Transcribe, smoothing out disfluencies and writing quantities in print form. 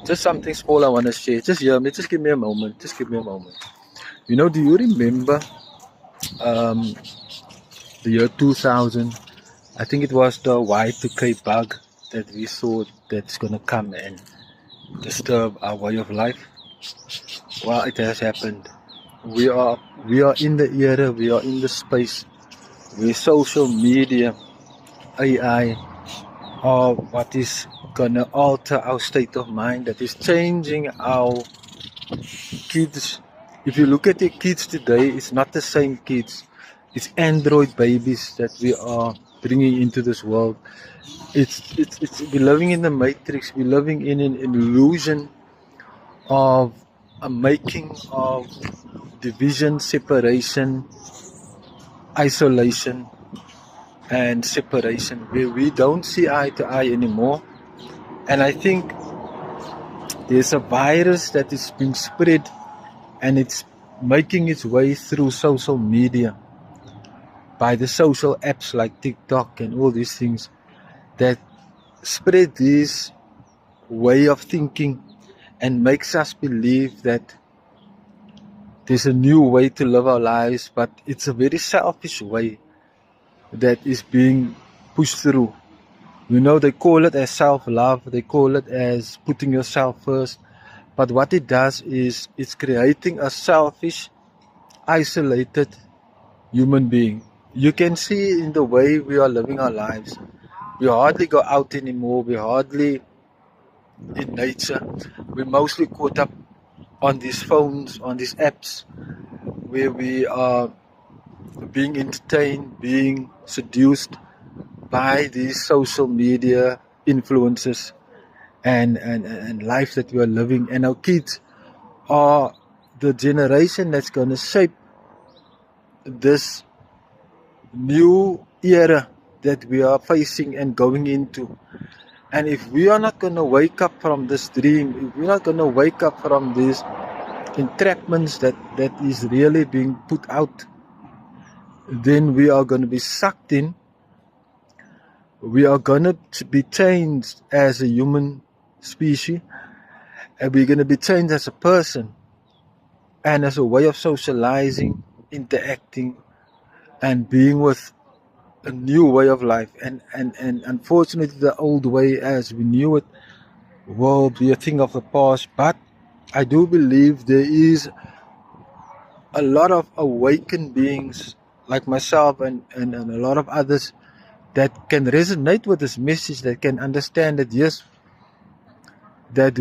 Just something small I want to share. Just hear me. Just give me a moment. Just give me a moment. Do you remember um, the year 2000? I think it was the Y2K bug that we thought that's going to come and disturb our way of life. Well, it has happened. We are in the era, we are in the space where social media, AI, are what is gonna alter our state of mind, that is changing our kids. If you look at the kids today, it's not the same kids. It's android babies that we are bringing into this world. It's we're living in the matrix. We're living in an illusion of a making of division, separation, isolation, and separation, where we don't see eye to eye anymore. And I think there's a virus that is being spread, and it's making its way through social media by the social apps like TikTok and all these things that spread this way of thinking and makes us believe that there's a new way to live our lives, but it's a very selfish way that is being pushed through. They call it as self-love, they call it as putting yourself first, but what it does is it's creating a selfish, isolated human being. You can see in the way we are living our lives. We hardly go out anymore, we hardly in nature. We're mostly caught up on these phones, on these apps, where we are being entertained, being seduced by these social media influences and life that we are living. And our kids are the generation that's going to shape this new era that we are facing and going into. And if we are not going to wake up from this dream, if we're not going to wake up from these entrapments that is really being put out, then we are going to be sucked in. We are going to be changed as a human species, and we're going to be changed as a person and as a way of socializing, interacting, and being with a new way of life. And unfortunately, the old way as we knew it will be a thing of the past. But I do believe there is a lot of awakened beings like myself and a lot of others that can resonate with this message, that can understand that yes, that